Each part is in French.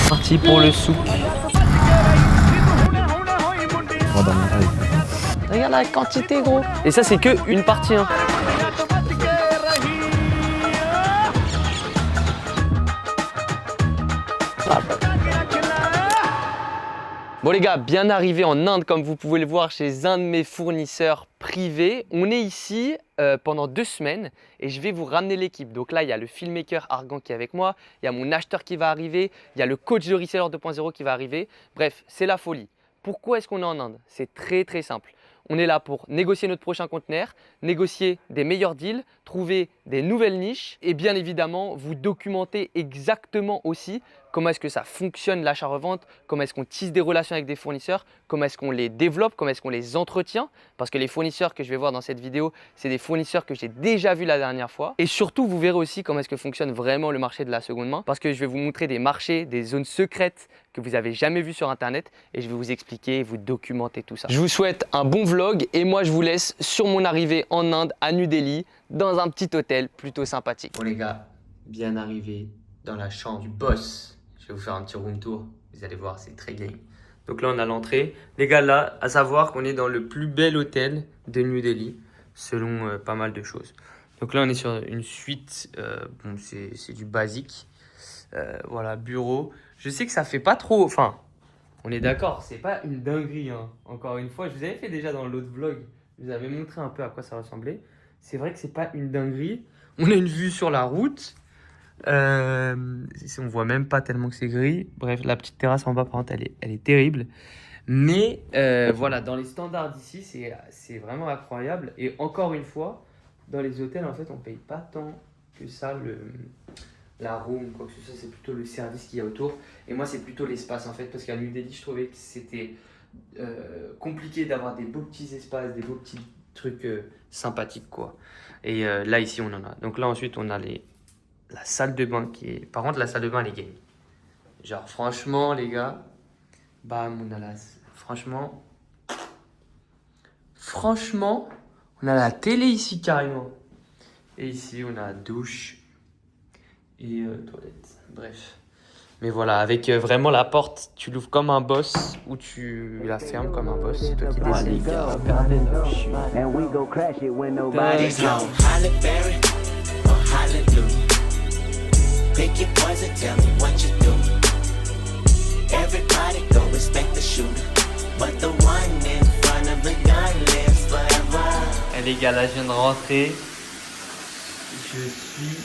Parti pour le souk. Regarde la quantité, gros. Et ça, c'est que une partie. Hein. Bon les gars, bien arrivé en Inde comme vous pouvez le voir chez un de mes fournisseurs privés. On est ici pendant 2 semaines et je vais vous ramener l'équipe. Donc là, il y a le filmmaker Argan qui est avec moi, il y a mon acheteur qui va arriver, il y a le coach de Reseller 2.0 qui va arriver. Bref, c'est la folie. Pourquoi est-ce qu'on est en Inde? C'est très simple. On est là pour négocier notre prochain conteneur, négocier des meilleurs deals, trouver des nouvelles niches et bien évidemment vous documenter exactement aussi comment est-ce que ça fonctionne l'achat-revente, comment est-ce qu'on tisse des relations avec des fournisseurs, comment est-ce qu'on les développe, comment est-ce qu'on les entretient. Parce que les fournisseurs que je vais voir dans cette vidéo, c'est des fournisseurs que j'ai déjà vus la dernière fois. Et surtout, vous verrez aussi comment est-ce que fonctionne vraiment le marché de la seconde main. Parce que je vais vous montrer des marchés, des zones secrètes que vous n'avez jamais vues sur Internet. Et je vais vous expliquer et vous documenter tout ça. Je vous souhaite un bon vlog et moi je vous laisse sur mon arrivée en Inde à New Delhi dans un petit hôtel plutôt sympathique. Bon les gars, bien arrivé dans la chambre du boss. Je vais vous faire un petit room tour, vous allez voir, c'est très game. Donc là, on a l'entrée. Les gars, là, à savoir qu'on est dans le plus bel hôtel de New Delhi, selon pas mal de choses. Donc là, on est sur une suite, bon, c'est du basique. Voilà, bureau. Je sais que ça fait pas trop, enfin, on est d'accord, c'est pas une dinguerie, hein. Encore une fois, je vous avais fait déjà dans l'autre vlog, je vous avais montré un peu à quoi ça ressemblait. C'est vrai que c'est pas une dinguerie. On a une vue sur la route. On voit même pas tellement que c'est gris. Bref, la petite terrasse en bas, par contre, elle est terrible. Mais voilà, dans les standards d'ici, c'est vraiment incroyable. Et encore une fois, dans les hôtels, en fait, on paye pas tant que ça la room, quoi que ce soit. C'est plutôt le service qu'il y a autour. Et moi, c'est plutôt l'espace, en fait, parce qu'à New Delhi, je trouvais que c'était compliqué d'avoir des beaux petits espaces, des beaux petits trucs sympathiques, quoi. Et là, ici, on en a. Donc là, ensuite, on a la salle de bain qui est... Par contre, la salle de bain, elle est game. Genre, franchement, les gars, bam, on a la... Franchement, on a la télé ici, carrément. Et ici, on a la douche et toilette. Bref. Mais voilà, avec vraiment la porte, tu l'ouvres comme un boss ou tu la fermes comme un boss. C'est toi qui décides. Les gars, regardez notre chute. Pick your poison, tell me what you do. Everybody go respect the shooter, but the one in front of the gun lives forever. Et les gars, là je viens de rentrer. Je suis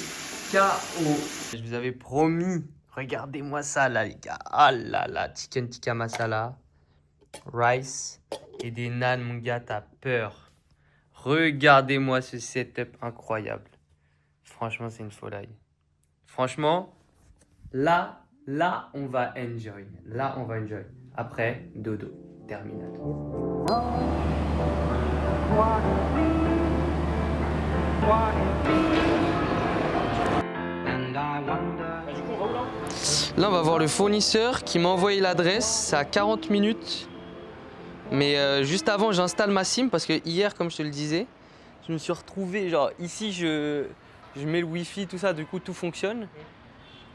KO. Je vous avais promis, regardez-moi ça là les gars. Ah là là, chicken tikka masala, rice et des naan, mon gars, t'as peur. Regardez-moi ce setup incroyable. Franchement, c'est une folie. Franchement, là, on va enjoy. Là, on va enjoy. Après, dodo. Terminator. Là, on va voir le fournisseur qui m'a envoyé l'adresse. C'est à 40 minutes. Mais juste avant, j'installe ma SIM parce que hier, comme je te le disais, je me suis retrouvé, genre ici, je mets le Wi-Fi, tout ça, du coup tout fonctionne.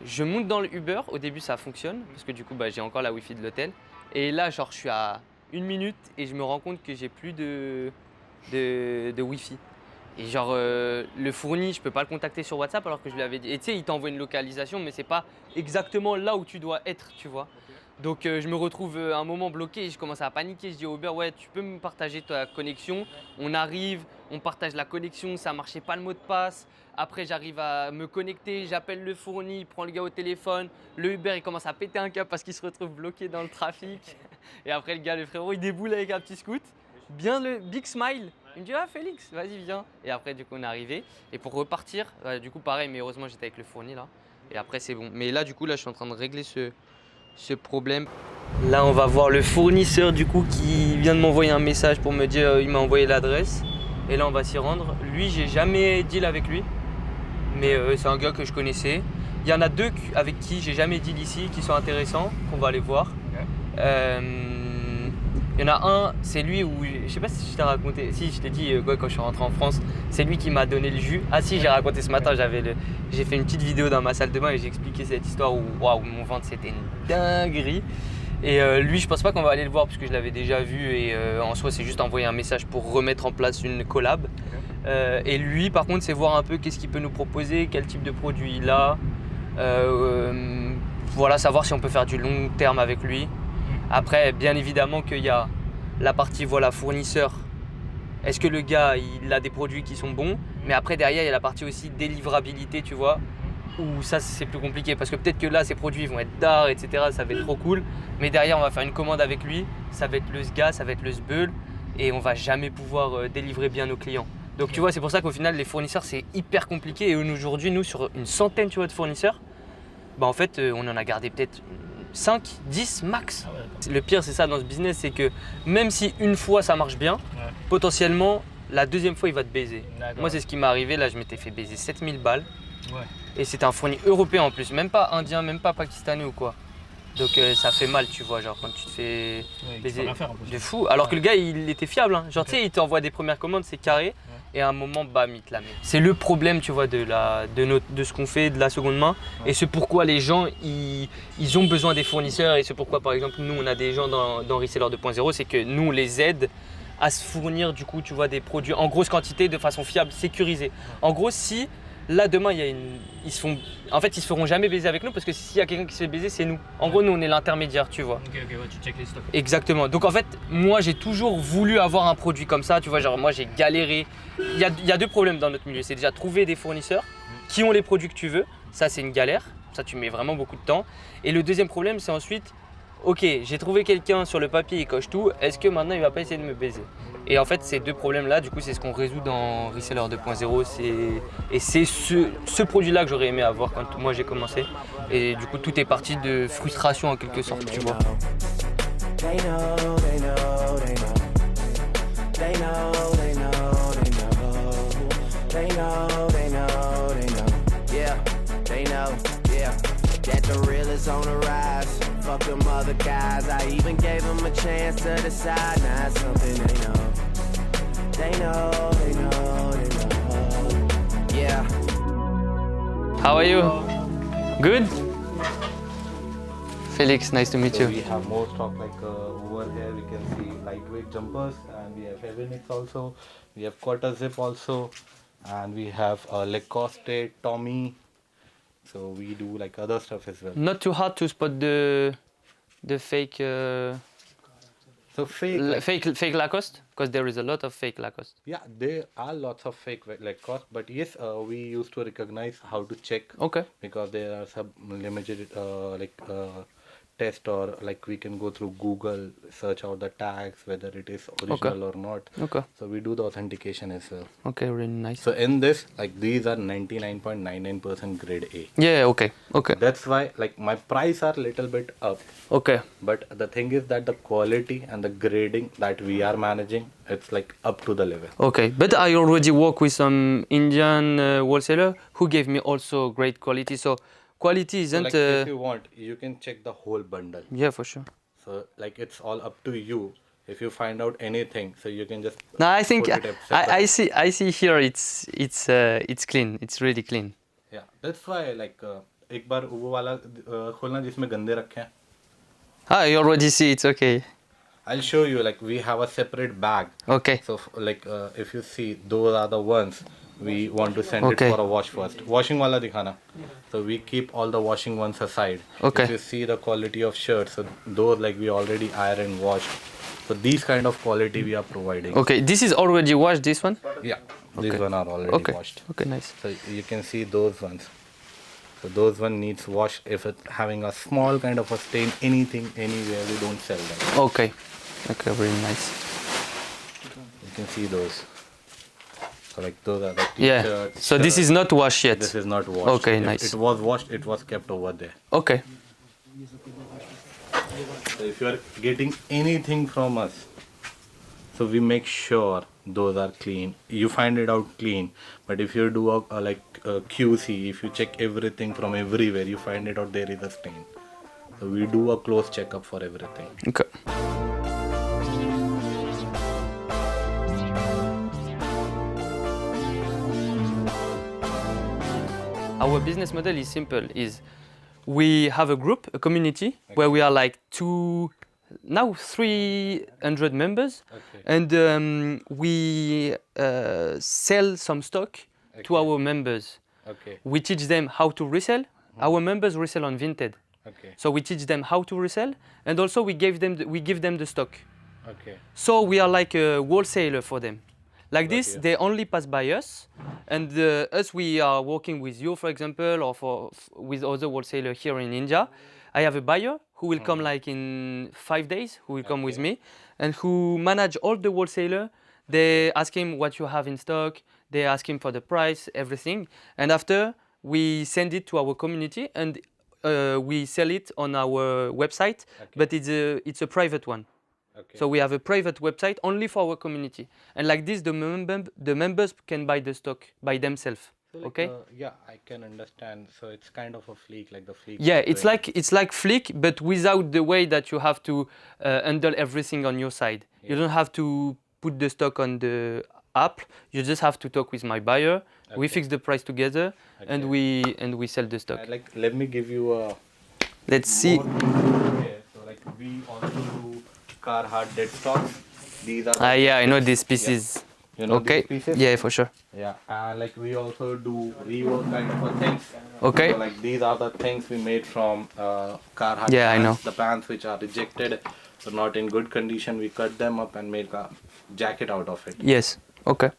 Je monte dans le Uber, au début ça fonctionne, parce que du coup j'ai encore la Wi-Fi de l'hôtel. Et là genre je suis à 1 minute et je me rends compte que j'ai plus de Wi-Fi. Et genre le fourni, je peux pas le contacter sur WhatsApp alors que je lui avais dit. Et tu sais, il t'envoie une localisation mais c'est pas exactement là où tu dois être, tu vois. Donc je me retrouve un moment bloqué et je commence à paniquer. Je dis au Uber, ouais, tu peux me partager ta connexion. On arrive, on partage la connexion, ça marchait pas le mot de passe. Après, j'arrive à me connecter, j'appelle le fourni, il prend le gars au téléphone. Le Uber, il commence à péter un câble parce qu'il se retrouve bloqué dans le trafic. Et après, le gars, le frérot, il déboule avec un petit scoot. Bien le big smile. Il me dit, ah Félix, vas-y, viens. Et après, du coup, on est arrivé. Et pour repartir, du coup, pareil, mais heureusement, j'étais avec le fourni là. Et après, c'est bon. Mais là, du coup, là, je suis en train de régler ce problème. Là, on va voir le fournisseur du coup qui vient de m'envoyer un message pour me dire il m'a envoyé l'adresse. Et là, on va s'y rendre. Lui, j'ai jamais deal avec lui, mais c'est un gars que je connaissais. Il y en a 2 avec qui j'ai jamais deal ici, qui sont intéressants, qu'on va aller voir. Il y en a un, c'est lui où, je sais pas si je t'ai raconté, si je t'ai dit quand je suis rentré en France, c'est lui qui m'a donné le jus. Ah si, j'ai raconté ce matin, j'ai fait une petite vidéo dans ma salle de bain et j'ai expliqué cette histoire où waouh, mon ventre c'était une dinguerie. Et lui, je pense pas qu'on va aller le voir parce que je l'avais déjà vu et en soi, c'est juste envoyer un message pour remettre en place une collab. Et lui, par contre, c'est voir un peu qu'est-ce qu'il peut nous proposer, quel type de produit il a. Voilà, savoir si on peut faire du long terme avec lui. Après, bien évidemment qu'il y a la partie voilà, fournisseur. Est-ce que le gars, il a des produits qui sont bons? Mais après, derrière, il y a la partie aussi délivrabilité, tu vois. Où ça, c'est plus compliqué. Parce que peut-être que là, ces produits vont être d'art, etc. Ça va être trop cool. Mais derrière, on va faire une commande avec lui. Ça va être le SGA, ça va être le SBEUL. Et on va jamais pouvoir délivrer bien nos clients. Donc tu vois, c'est pour ça qu'au final, les fournisseurs, c'est hyper compliqué. Et aujourd'hui, nous, sur une centaine tu vois, de fournisseurs, bah, en fait, on en a gardé peut-être 5, 10 max. Ah ouais, le pire, c'est ça dans ce business, c'est que même si une fois ça marche bien, potentiellement, la deuxième fois, il va te baiser. Moi, c'est ce qui m'est arrivé. Là, je m'étais fait baiser 7000 balles. Ouais. Et c'était un fournisseur européen en plus, même pas indien, même pas pakistanais ou quoi. Donc ça fait mal, tu vois, genre quand tu te fais baiser de fou. Alors que le gars, il était fiable. Hein. Genre, tu sais, il t'envoie des premières commandes, c'est carré. Et à un moment, bam, il te la met. C'est le problème, tu vois, de ce qu'on fait, de la seconde main. Et c'est pourquoi les gens, ils ont besoin des fournisseurs. Et c'est pourquoi, par exemple, nous, on a des gens dans Reseller 2.0, c'est que nous, on les aide à se fournir, du coup, tu vois, des produits en grosse quantité, de façon fiable, sécurisée. En gros, si là, demain, ils se feront jamais baiser avec nous parce que s'il y a quelqu'un qui se fait baiser, c'est nous. En gros, nous, on est l'intermédiaire, tu vois. Ok, ouais, tu check les stocks. Exactement. Donc, en fait, moi, j'ai toujours voulu avoir un produit comme ça. Tu vois, genre, moi, j'ai galéré. Il y a deux problèmes dans notre milieu. C'est déjà trouver des fournisseurs qui ont les produits que tu veux. Ça, c'est une galère. Ça, tu mets vraiment beaucoup de temps. Et le deuxième problème, c'est ensuite, ok, j'ai trouvé quelqu'un sur le papier, il coche tout. Est-ce que maintenant, il va pas essayer de me baiser? Et en fait, ces deux problèmes-là, du coup, c'est ce qu'on résout dans Reseller 2.0. Et c'est ce produit-là que j'aurais aimé avoir quand moi j'ai commencEt du coup, tout est parti de frustration en quelque sorte, tu vois. That the real is on the rise. Fuck them other guys. I even gave them a chance to decide. Now it's something they know. They know, they know, they know. Yeah. How are you? Good? Felix, nice to meet So you. we have more stock like over here we can see lightweight jumpers and we have heavy necks also. We have quarter zip also and we have Lacoste, Tommy. So we do like other stuff as well. Not too hard to spot the fake So fake Lacoste, because there is a lot of fake Lacoste. yeah, there are lots of fake Lacoste, but yes, we used to recognize how to check Okay. because there are some limited test or like we can go through Google, search out the tags whether it is original or not. Okay. So we do the authentication as well. Okay, really nice. So in this, like these are 99.99% grade A. Yeah, okay. Okay. That's why like my price are little bit up. Okay. But the thing is that the quality and the grading that we are managing, it's like up to the level. Okay. But I already work with some Indian wholesaler who gave me also great quality. So quality So, isn't like if you want, you can check the whole bundle. yeah, for sure. So like it's all up to you. If you find out anything, so you can just No, I think put it up I separate. see here it's clean. It's really clean. Yeah, that's why like एक बार वो वाला खोलना जिसमें गंदे रखे हैं. Ah, you already see it's okay. I'll show you like we have a separate bag. Okay. So like if you see those are the ones we want to send Okay. it for a wash first. Washing wala dikhana. So we keep all the washing ones aside. Okay. If you see the quality of shirts, so those like we already ironed, washed. So these kind of quality we are providing. Okay. This is already washed. This one. Yeah, Okay. these one are already Okay. washed. Okay. Nice. So you can see those ones. So those one needs wash. If it's having a small kind of a stain, anything, anywhere, we don't sell them. Okay. Okay. Really nice. You can see those. So like those are the Yeah. t-shirts. So this is not washed yet. This is not washed. Okay, If nice. it was washed, it was kept over there. Okay. So if you are getting anything from us, so we make sure those are clean. You find it out clean. But if you do a QC, if you check everything from everywhere, you find it out there is a stain. So we do a close checkup for everything. Okay. our business model is simple. We have a group, a community, where we are like 300 members, and we sell some stock to our members. Okay. We teach them how to resell. Our members resell on Vinted. Okay. So we teach them how to resell, and also we give them the stock. Okay. So we are like a wholesaler for them. Like Got this, you. they only pass by us, and us we are working with you, for example, or with other wholesaler here in India. I have a buyer who will come like in 5 days, who will come with me, and who manage all the wholesaler. They ask him what you have in stock. They ask him for the price, everything, and after we send it to our community and we sell it on our website. But it's a private one. Okay. So we have a private website only for our community, and like this, the members can buy the stock by themselves. So, like, Okay. Yeah, I can understand. So it's kind of a fleek, like the fleek. Yeah, it's trade. like Flick, but without the way that you have to handle everything on your side. You don't have to put the stock on the app. You just have to talk with my buyer. We fix the price together, and we sell the stock. Like, let me give you a. Let's see. Okay, so like we also do Carhartt dead stocks. These are. Yeah, I know these pieces. You know Okay. these pieces? Yeah, for sure. Yeah, like we also do rework kind of a things. Okay. So like these are the things we made from Carhartt. Yeah, I pants. know. The pants which are rejected, so not in good condition. We cut them up and make a jacket out of it. Yes. Okay.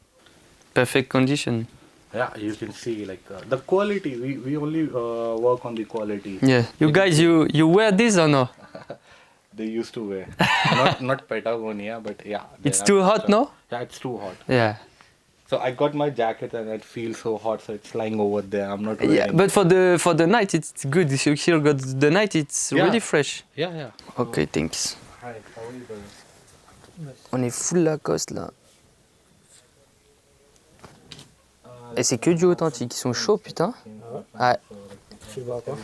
Perfect condition. Yeah, you can see like the quality. We only work on the quality. Yeah. You guys, you wear this or no? They used to wear. not Patagonia, but yeah. It's there too are hot, some- no? Yeah, it's too hot. Yeah. So I got my jacket and it feels so hot, so it's lying over there. I'm not wearing. Yeah, but for the night it's good. If you here got the night, it's Yeah. really fresh. Yeah. Ok, thanks. Hi, how are you doing? On est full Lacoste là. Et c'est que du authentique, ils sont chauds putain. Ouais. Tu vois quoi?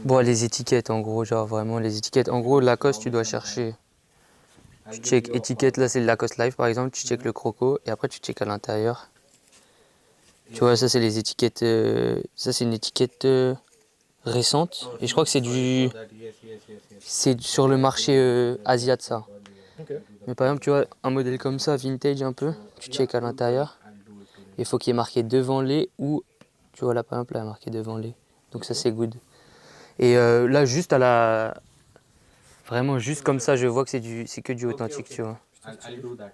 Bon, les étiquettes en gros, genre vraiment les étiquettes. En gros, Lacoste, tu dois chercher. Tu check étiquette, là c'est le Lacoste Live par exemple, tu check le croco et après tu check à l'intérieur. Tu vois, ça c'est les étiquettes. Ça c'est une étiquette récente et je crois que c'est du. C'est sur le marché asiatique ça. Mais par exemple, tu vois, un modèle comme ça, vintage un peu, tu check à l'intérieur. Il faut qu'il y ait marqué devant les ou, tu vois là par exemple, là, il y a marqué devant les. Donc ça c'est good. Et là, juste à la. Vraiment, juste comme ça, je vois que c'est que du authentique, tu vois. I'll do that.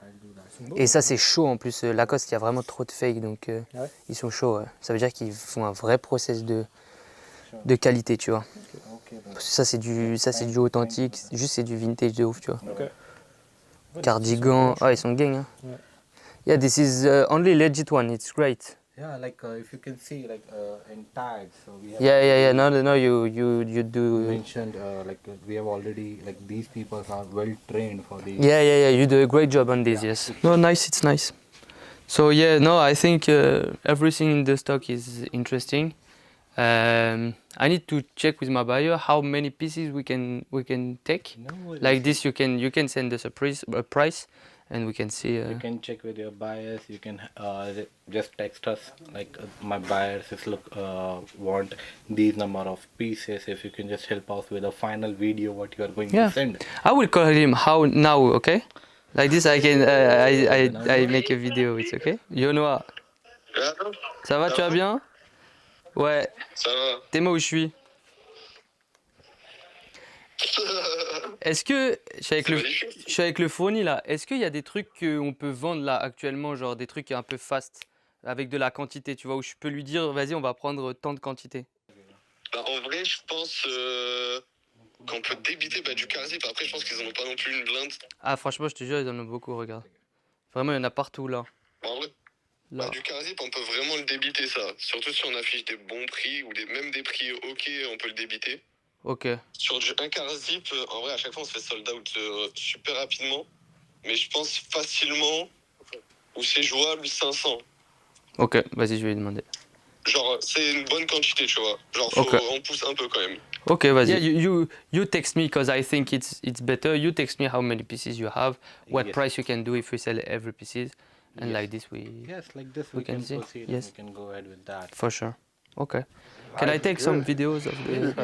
Et ça c'est chaud en plus. Lacoste, il y a vraiment trop de fake, donc Ouais. ils sont chauds. Ouais. Ça veut dire qu'ils font un vrai process de qualité, tu vois. Parce que ça c'est du authentique, juste c'est du vintage de ouf, tu vois. Cardigan, ils sont gang. Hein. Ouais. Yeah, this is only legit one. It's great. Yeah, like if you can see, like in tags, so we have. Yeah. No, you do. Mentioned like we have already like these people are well trained for these. Yeah. You do a great job on this. Yes. No, nice. It's nice. So yeah, no, I think everything in the stock is interesting. I need to check with my buyer how many pieces we can take. No worries. Like this, you can send us a price, and we can see. You can check with your buyers. You can just text us like my buyers is want these number of pieces. If you can just help us with a final video what you are going Yeah. to send. I will call him now, okay? Like this, I can I make a video. It's okay. Yo Noah, ça va, tu vas bien? Ouais. Ça va. T'es moi où je suis? Est-ce que je suis avec le fourni là? Est-ce qu'il y a des trucs qu'on peut vendre là actuellement, genre des trucs un peu fast avec de la quantité, tu vois, où je peux lui dire vas-y on va prendre tant de quantité? Bah, en vrai, je pense qu'on peut débiter du Carzip. Après, je pense qu'ils en ont pas non plus une blinde. Ah franchement je te jure ils en ont beaucoup, regarde. Vraiment il y en a partout là. En vrai, Là. du Carzip, on peut vraiment le débiter ça. Surtout si on affiche des bons prix ou même des prix ok, on peut le débiter. Ok. Sur un Carzip, en vrai, à chaque fois, on se fait sold out super rapidement. Mais je pense facilement, où c'est jouable, 500. Ok, vas-y je vais lui demander. Genre, c'est une bonne quantité, tu vois. Genre, Ok. on pousse un peu quand même. Ok, vas-y. Yeah, you text me because I think it's better. You text me how many pieces you have, what Yes. price you can do if we sell every pieces, and Yes. like this we Yes, like this We we can can see. proceed. Yes. And we can go ahead with that. for sure. Okay. Can I take some videos of the...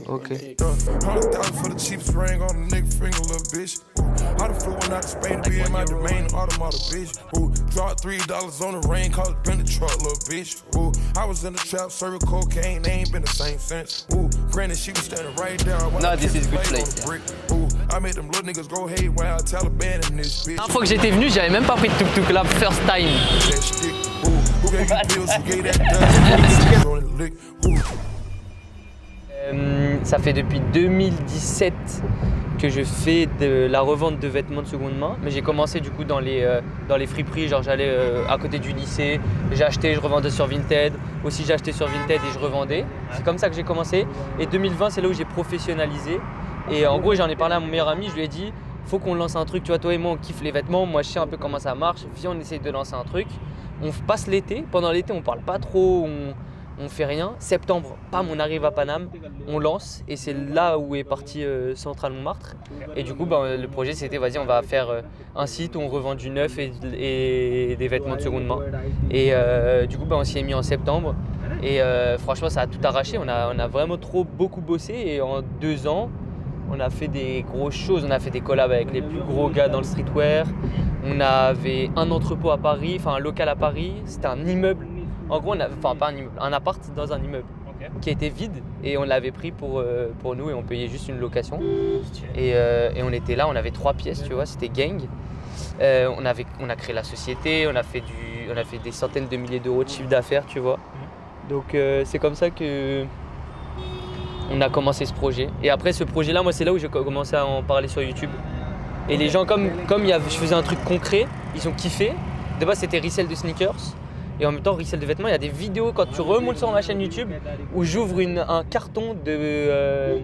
Okay. 100,000 for the cheapest ring on the nigga finger, little bitch. Ooh, I done flew one out to Spain to be in my domain, automata, bitch. Ooh, dropped $3 on the rain, cause it been the truck, little bitch. Ooh, I was in the trap, serving cocaine, they ain't been the same since. Ooh, granted, she was standing right there. No, this is good place. Ooh, I made them little niggas go haywire, Taliban in this bitch. La dernière fois que j'étais venu, j'avais même pas pris de tuk-tuk là, first time. That stick. Ooh, who gave you pills, who gave that dust? On the lick. Ooh. Ça fait depuis 2017 que je fais de la revente de vêtements de seconde main, mais j'ai commencé du coup dans les friperies, genre j'allais à côté du lycée, j'achetais, je revendais sur Vinted, aussi j'achetais sur Vinted et je revendais. C'est comme ça que j'ai commencé et 2020 c'est là où j'ai professionnalisé et en gros j'en ai parlé à mon meilleur ami, je lui ai dit faut qu'on lance un truc, tu vois, toi et moi on kiffe les vêtements, moi je sais un peu comment ça marche, viens on essaye de lancer un truc. On passe l'été, pendant l'été on parle pas trop, on fait rien. Septembre, pam, on arrive à Paname, on lance et c'est là où est parti Central Montmartre. Et du coup, le projet c'était vas-y, on va faire un site où on revend du neuf et des vêtements de seconde main. Et du coup, on s'y est mis en septembre et franchement, ça a tout arraché. On a vraiment beaucoup bossé et en 2 ans, on a fait des grosses choses. On a fait des collabs avec les plus gros gars dans le streetwear. On avait un entrepôt à Paris, enfin un local à Paris. C'était un immeuble. En gros, pas un immeuble, un appart dans un immeuble qui était vide et on l'avait pris pour nous et on payait juste une location. Et on était là, on avait 3 pièces, tu vois, c'était gang. On a créé la société, on a fait des centaines de milliers d'euros de chiffre d'affaires, tu vois. Donc c'est comme ça que on a commencé ce projet. Et après ce projet-là, moi c'est là où j'ai commencé à en parler sur YouTube. Et les gens, comme je faisais un truc concret, ils ont kiffé. De base c'était resell de sneakers. Et en même temps, resell de vêtements, il y a des vidéos quand tu remontes sur ma chaîne YouTube où j'ouvre un carton de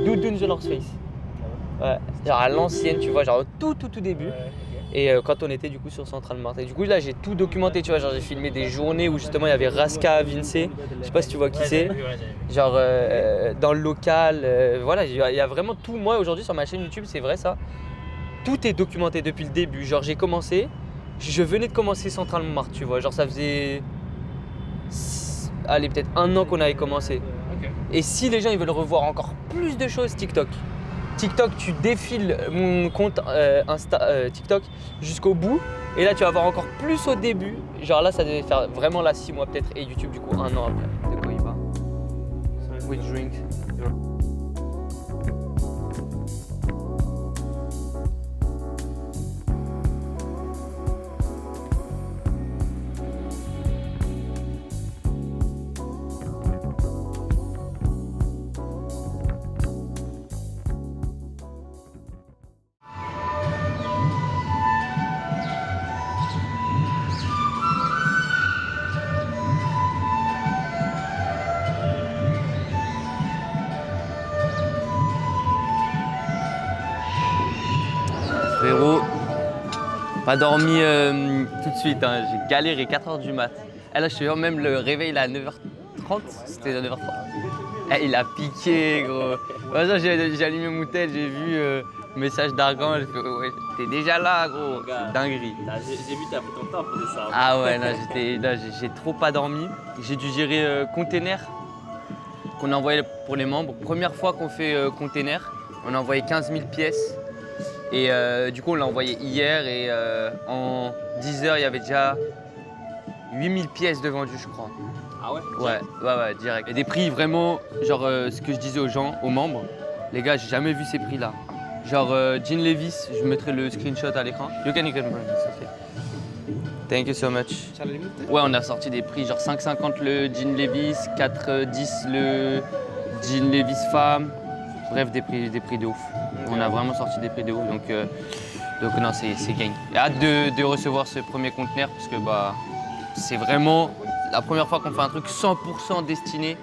Doudou The North Face. Ouais, genre à l'ancienne, tu vois, genre au tout début. Et quand on était du coup sur Central Montmartre. Et du coup là j'ai tout documenté, tu vois, genre j'ai filmé des journées où justement il y avait Raska, Vince, je sais pas si tu vois qui c'est. Genre dans le local, voilà, il y a vraiment tout. Moi aujourd'hui sur ma chaîne YouTube, c'est vrai ça. Tout est documenté depuis le début. Genre j'ai commencé. Je venais de commencer Central Montmartre, tu vois, genre ça faisait allez, peut-être 1 an qu'on avait commencé. Okay. Et si les gens ils veulent revoir encore plus de choses, TikTok, tu défiles mon compte TikTok jusqu'au bout et là tu vas voir encore plus au début. Genre là ça devait faire vraiment là 6 mois peut-être et YouTube du coup 1 an après. De quoi il va? With drink. Frérot, pas dormi tout de suite, hein. J'ai galéré 4h du mat. Et là je te jure, même le réveil il est à 9h30, c'était à 9h30. Eh, il a piqué gros. J'ai allumé mon tel, j'ai vu le message d'Argan, j'ai fait ouais, t'es déjà là gros, c'est dinguerie. J'ai vu t'as pris ton temps pour ça. Ah ouais, j'ai trop pas dormi. J'ai dû gérer container qu'on a envoyé pour les membres. Première fois qu'on fait container, on a envoyé 15 000 pièces. Et du coup on l'a envoyé hier et en 10 heures il y avait déjà 8000 pièces de vendues je crois. Ah ouais? Ouais, direct. Et des prix vraiment, genre ce que je disais aux gens, aux membres, les gars j'ai jamais vu ces prix là. Genre Jean Levis, je mettrai le screenshot à l'écran. You can bring this, okay. Thank you so much. Ouais on a sorti des prix genre 5,50 le Jean Levis, 4,10 le Jean Levis femme. Bref, des prix de ouf. On a vraiment sorti des prix de ouf, donc non, c'est gain. J'ai hâte de recevoir ce premier conteneur parce que c'est vraiment la première fois qu'on fait un truc 100% destiné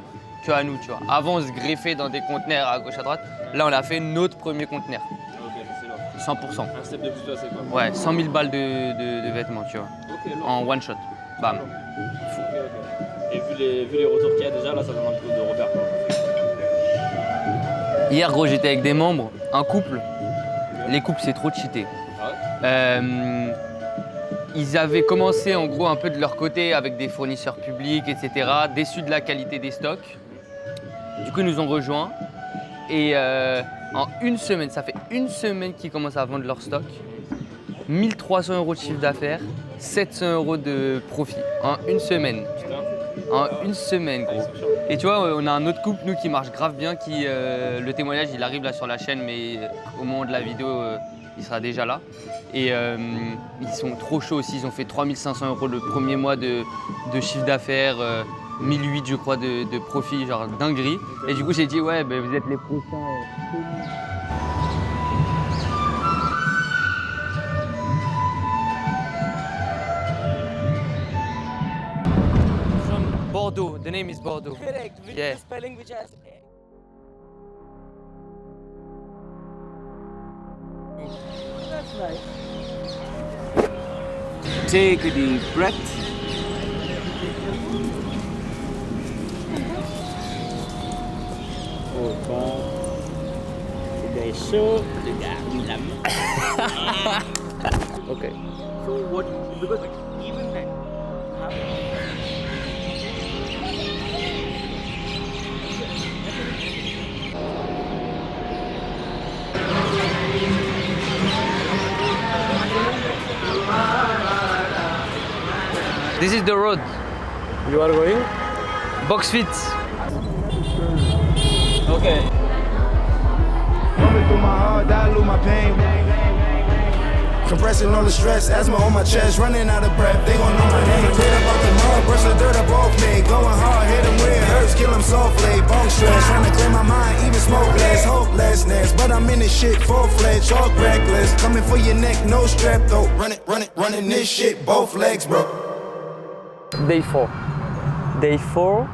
qu'à nous, tu vois. Avant, on se greffait dans des conteneurs à gauche à droite. Là, on a fait notre premier conteneur. Ok, c'est long. 100%. Un step de plus toi, c'est quoi? Ouais, 100 000 balles de vêtements, tu vois. Okay, en one shot. Bam. Okay. Et vu les retours qu'il y a déjà, là, ça donne envie de refaire quoi. Hier, gros, j'étais avec des membres, un couple. Les couples, c'est trop cheaté. Ah ouais? ils avaient commencé en gros un peu de leur côté avec des fournisseurs publics, etc., déçus de la qualité des stocks. Du coup, ils nous ont rejoints et en une semaine, ça fait une semaine qu'ils commencent à vendre leur stock. 1300 € de chiffre d'affaires, 700 € de profit en une semaine. En une semaine, gros. Et tu vois, on a un autre couple, nous, qui marche grave bien, qui, le témoignage, il arrive là sur la chaîne, mais au moment de la vidéo, il sera déjà là. Et ils sont trop chauds aussi, ils ont fait 3500 € le premier mois de chiffre d'affaires, 1008 je crois de profit, genre dinguerie. Et du coup, j'ai dit, ouais, ben, vous êtes les prochains. Bordeaux. The name is Bordeaux. Correct. With Yeah. the spelling which has. That's nice. Take a deep breath. Au fond. C'est chaud. Le gars, la main. Ok. So what? Because like even then. This is the road. You are going? Box fit. Okay. Coming through my heart, dilute my pain. Compressing all the stress, asthma on my chest, running out of breath. They gon' know my name. Forget about the mud, brush the dirt up off me. Going hard, hit them where it hurts, kill them softly. Bone stress, trying to clear my mind, even smokeless. Hopelessness, but I'm in this shit full-fledged, all reckless. Coming for your neck, no strap though. Running this shit, both legs, bro. Day 4. Day 4.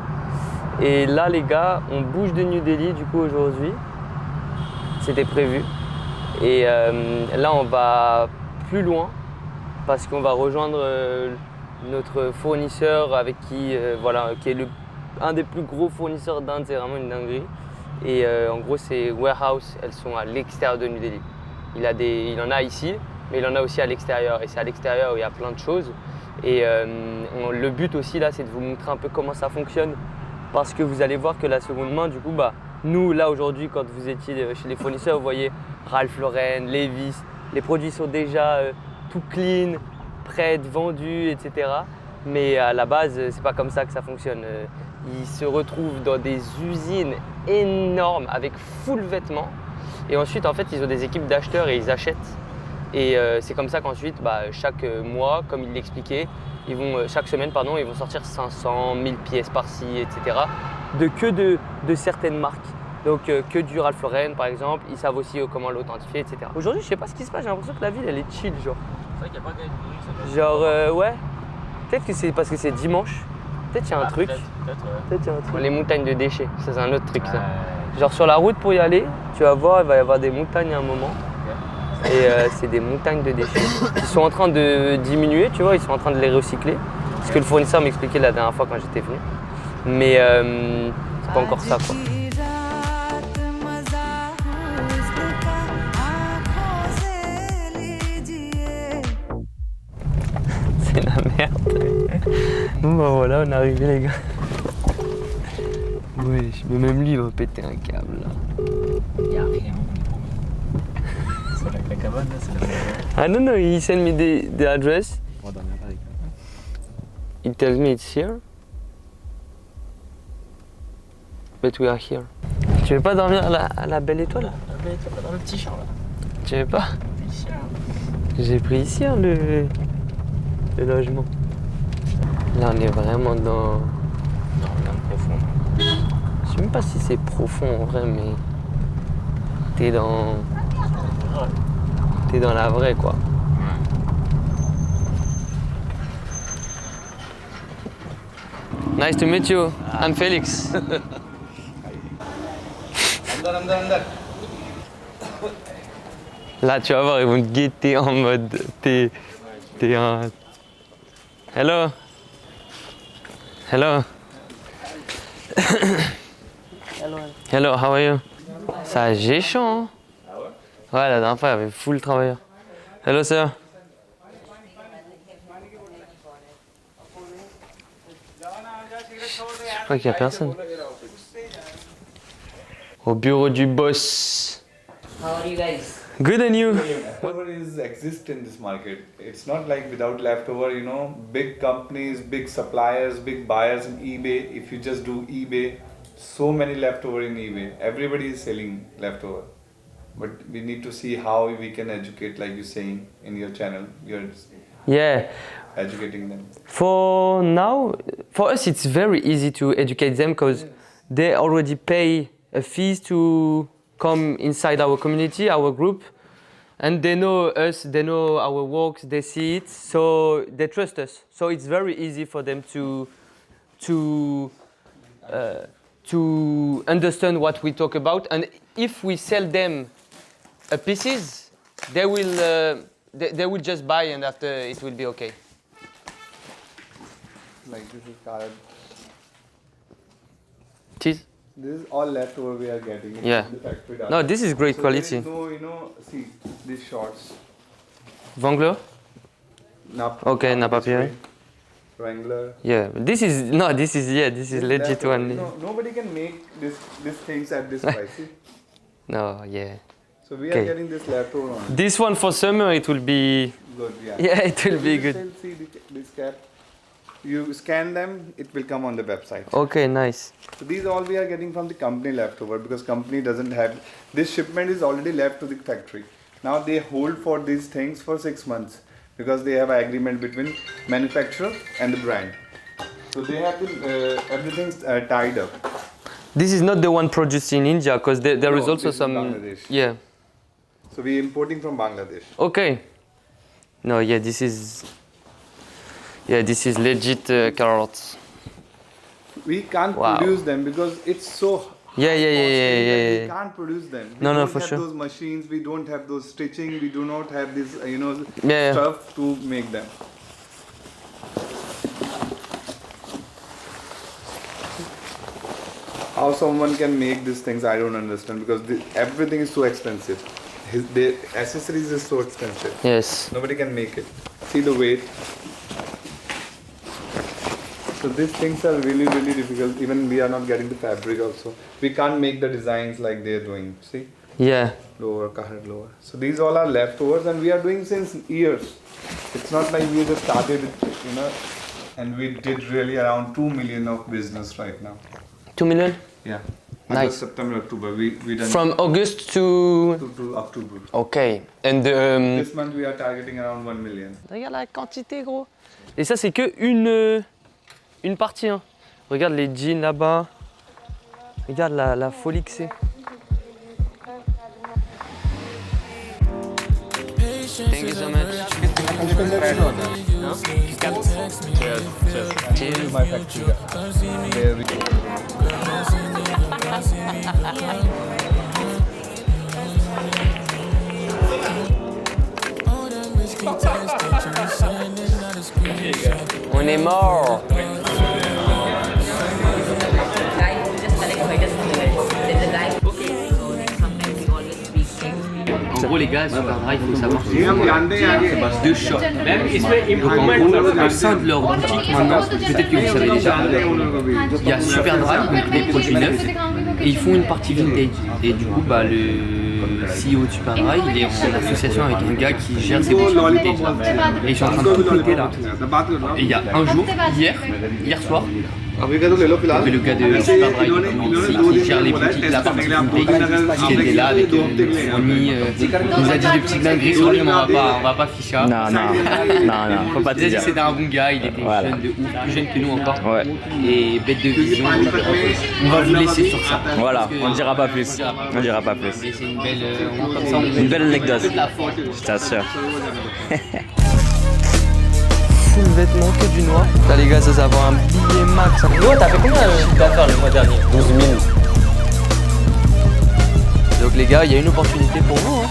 Et là, les gars, on bouge de New Delhi du coup aujourd'hui. C'était prévu. Et là, on va plus loin parce qu'on va rejoindre notre fournisseur avec qui, voilà, qui est un des plus gros fournisseurs d'Inde. C'est vraiment une dinguerie. Et en gros, ces warehouses, elles sont à l'extérieur de New Delhi. Il en a ici, mais il en a aussi à l'extérieur. Et c'est à l'extérieur où il y a plein de choses. Et le but aussi là, c'est de vous montrer un peu comment ça fonctionne, parce que vous allez voir que la seconde main, du coup, bah, nous là aujourd'hui, quand vous étiez chez les fournisseurs, vous voyez Ralph Lauren, Levi's, les produits sont déjà tout clean, prêts, vendus, etc. Mais à la base, c'est pas comme ça que ça fonctionne. Ils se retrouvent dans des usines énormes avec full vêtements, et ensuite en fait ils ont des équipes d'acheteurs et ils achètent. Et c'est comme ça qu'ensuite, bah, chaque mois, comme il l'expliquait, chaque semaine, pardon, ils vont sortir 500, 1000 pièces par-ci, etc. De certaines marques. Donc que du Ralph Lauren par exemple, ils savent aussi comment l'authentifier, etc. Aujourd'hui, je sais pas ce qui se passe, j'ai l'impression que la ville elle est chill, genre. C'est vrai qu'il n'y a pas de Genre, ouais. Peut-être que c'est parce que c'est dimanche. Peut-être qu'il y a un truc. Peut-être, ouais. Les montagnes de déchets, ça c'est un autre truc ça. Genre sur la route pour y aller, tu vas voir, il va y avoir des montagnes à un moment. Et c'est des montagnes de déchets. Ils sont en train de diminuer, tu vois, ils sont en train de les recycler. C'est ce que le fournisseur m'expliquait la dernière fois quand j'étais venu. Mais c'est pas encore ça, quoi. C'est la merde. Bon bah voilà, on est arrivé les gars. Ouais, mais même lui il va péter un câble là. Y'a rien. C'est la cabane là, c'est la. Ah non, no, he sent me the address. On va dormir avec. He tells me it's here. But we are here. Tu veux pas dormir à la belle étoile? Dans le petit champ là. Tu veux pas? Petit champ. J'ai pris ici hein, le logement. Là on est vraiment dans... Non, rien de profond. Je sais même pas si c'est profond en vrai, mais t'es dans la vraie quoi. Nice to meet you. I'm Felix. Là tu vas voir, ils vont te guetter en mode t'es un... Hello. Hello. Hello, how are you? Ça a géchant, hein? Ouais, la dernière fois, il y avait full travailleur. Hello, sir. crois qu'il n'y a personne. Au bureau du boss. How are you guys? Good and you? Leftovers exist in this market. It's not like without leftover, you know, big companies, big suppliers, big buyers in eBay. If you just do eBay, so many leftover in eBay. Everybody is selling leftover. But we need to see how we can educate, like you're saying in your channel. You're Yeah. educating them. For now, for us, it's very easy to educate them because they already pay a fees to come inside our community, our group, and they know us, they know our works, they see it, so they trust us. So it's very easy for them to understand what we talk about, and if we sell them pieces, they will just buy, and after it will be okay. Like this is card. Cheese? This is all leftover we are getting. Yeah. In the factory. No, this is great so quality. There is no, you know, see these shorts. Wrangler? Okay, Napa Pierre. Wrangler. Yeah, this is legit Leftover. one. No, nobody can make these things at this price. See? No, yeah. So we are Okay. getting this leftover on. This one for summer, it will be. Good, yeah. Yeah, it will be You good. still see this cap. You scan them, it will come on the website. Okay, nice. So these all we are getting from the company leftover because company doesn't have this shipment is already left to the factory. Now they hold for these things for 6 months because they have an agreement between manufacturer and the brand. So they have everything's tied up. This is not the one produced in India because there is No, also this is some. Bangladesh. Yeah. So we importing from Bangladesh. Okay. No, yeah, this is. Yeah, this is legit carrots. We can't Wow. produce them because it's so Yeah. We can't produce them. We No, don't for have sure. those machines. We don't have those stitching. We do not have this, Yeah. stuff to make them. How someone can make these things, I don't understand because everything is so expensive. The accessories is so expensive. Yes. Nobody can make it. See the weight. So these things are really, really difficult. Even we are not getting the fabric also. We can't make the designs like they're doing. See? Yeah. Lower, carrot lower. So these all are leftovers and we are doing since years. It's not like we just started, and we did really around 2 million of business right now. 2 million? Yeah. Nice. August, September, October. We done From August to. to October. Okay. And This month we are targeting around 1 million. Regarde la quantité, gros. Et ça, c'est que une partie. Hein. Regarde les jeans là-bas. Regarde la folie que c'est. Thank you so much. Cheers. My factory. On est mort. En gros les gars, Superdry, il faut savoir qu'ils deux shops. Donc en gros, au sein de leur boutique maintenant, peut-être que vous savez déjà, il y a Superdry, donc des produits neufs, et ils font une partie vintage. Et du coup, le CEO de Superdry, il est en association avec un gars qui gère ses boutiques vintage. Et ils sont en train de tout péter là. Et il y a un jour, hier soir, il y avait le gars de Superdry qui gère les boutiques, la partie vintage, qui était là avec le fourni. Il nous a dit des petites dingueries sur lui, mais on va pas ficher. Non, faut pas te dire. C'était un bon gars, il était Voilà. jeune de ouf, plus jeune que nous encore. Ouais. Et bête de vision. On va vous laisser sur ça. Voilà, Parce que- on ne dira pas plus. On ne dira pas plus. Mais c'est une belle, comme ça, on Une belle anecdote. de la faute. Je t'assure. Full vêtements, que du noir. Là les gars, ça va avoir un billet max. Toi, t'as fait combien de chiffre d'affaires le mois dernier? 12 000. Donc les gars, il y a une opportunité pour vous. Hein.